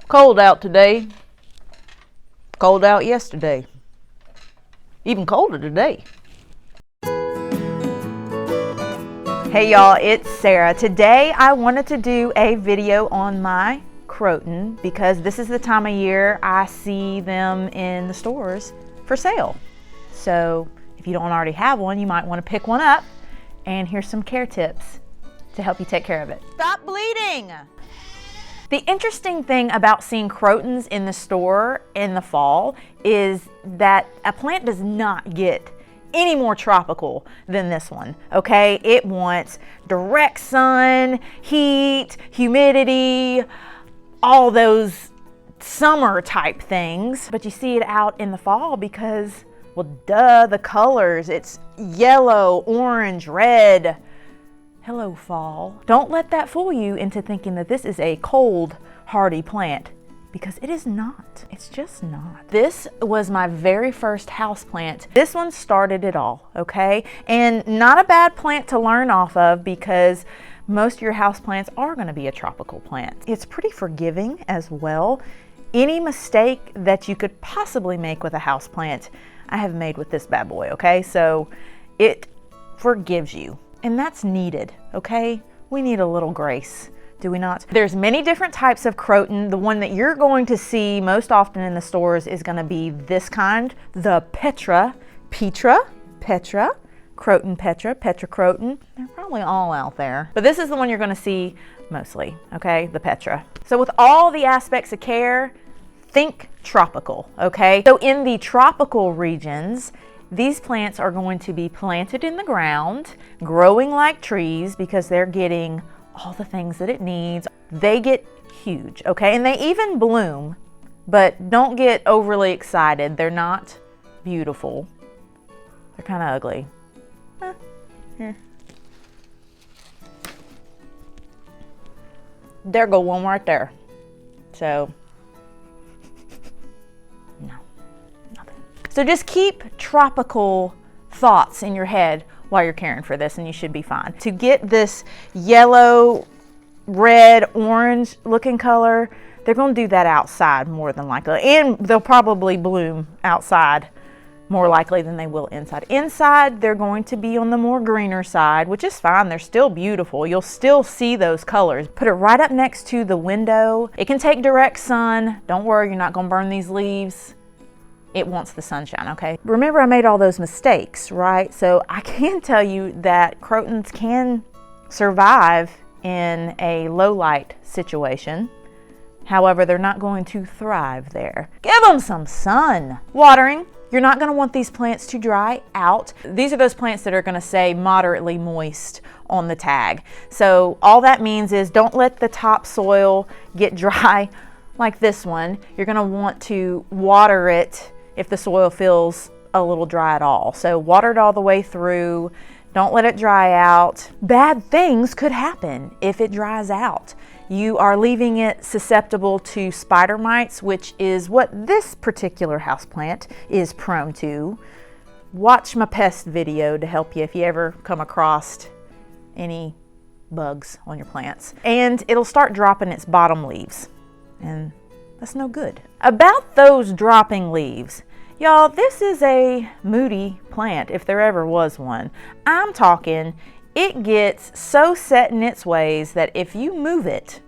Cold out today. Cold out yesterday. Even colder today. Hey y'all, it's Sarah. Today I wanted to do a video on my Croton because this is the time of year I see them in the stores for sale. So if you don't already have one, you might want to pick one up, and here's some care tips to help you take care of it. Stop bleeding! The interesting thing about seeing Crotons in the store in the fall is that a plant does not get any more tropical than this one, okay? It wants direct sun, heat, humidity, all those summer type things. But you see it out in the fall because, well, duh, the colors. It's yellow, orange, red. Hello, fall. Don't let that fool you into thinking that this is a cold, hardy plant, because it is not. It's just not. This was my very first house plant. This one started it all, okay? And not a bad plant to learn off of because most of your house plants are gonna be a tropical plant. It's pretty forgiving as well. Any mistake that you could possibly make with a house plant, I have made with this bad boy, okay? So it forgives you. And that's needed, okay? We need a little grace, do we not? There's many different types of Croton. The one that you're going to see most often in the stores is gonna be this kind, the Petra, Croton Petra, Petra Croton. They're probably all out there. But this is the one you're gonna see mostly, okay? The Petra. So with all the aspects of care, think tropical, okay? So in the tropical regions, these plants are going to be planted in the ground, growing like trees because they're getting all the things that it needs. They get huge, okay? And they even bloom, but don't get overly excited. They're not beautiful. They're kind of ugly. Here. There go one right there. So, no. So just keep tropical thoughts in your head while you're caring for this and you should be fine. To get this yellow, red, orange looking color, they're going to do that outside more than likely. And they'll probably bloom outside more likely than they will inside. Inside, they're going to be on the more greener side, which is fine. They're still beautiful. You'll still see those colors. Put it right up next to the window. It can take direct sun. Don't worry, you're not going to burn these leaves. It wants the sunshine, okay? Remember I made all those mistakes, right? So I can tell you that Crotons can survive in a low light situation. However, they're not going to thrive there. Give them some sun. Watering. You're not gonna want these plants to dry out. These are those plants that are gonna say moderately moist on the tag. So all that means is don't let the topsoil get dry like this one. You're gonna want to water it if the soil feels a little dry at all. So water it all the way through. Don't let it dry out. Bad things could happen if it dries out. You are leaving it susceptible to spider mites, which is what this particular houseplant is prone to. Watch my pest video to help you if you ever come across any bugs on your plants. And it'll start dropping its bottom leaves, and that's no good. About those dropping leaves, y'all, this is a moody plant if there ever was one. I'm talking, it gets so set in its ways that if you move it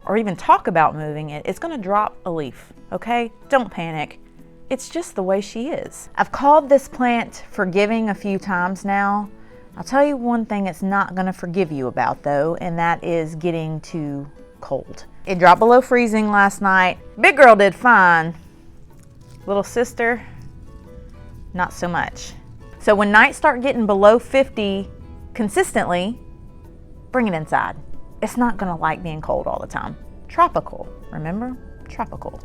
or even talk about moving it, it's gonna drop a leaf, okay? Don't panic. It's just the way she is. I've called this plant forgiving a few times now. I'll tell you one thing it's not gonna forgive you about though, and that is getting too cold. It dropped below freezing last night. Big girl did fine. Little sister, not so much. So when nights start getting below 50 consistently, bring it inside. It's not gonna like being cold all the time. Tropical, remember? Tropical.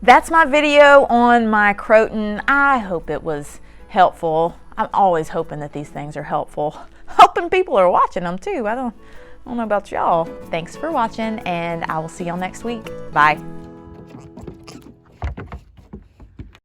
That's my video on my Croton. I hope it was helpful. I'm always hoping that these things are helpful. Hoping people are watching them too. I don't know about y'all. Thanks for watching, and I will see y'all next week. Bye.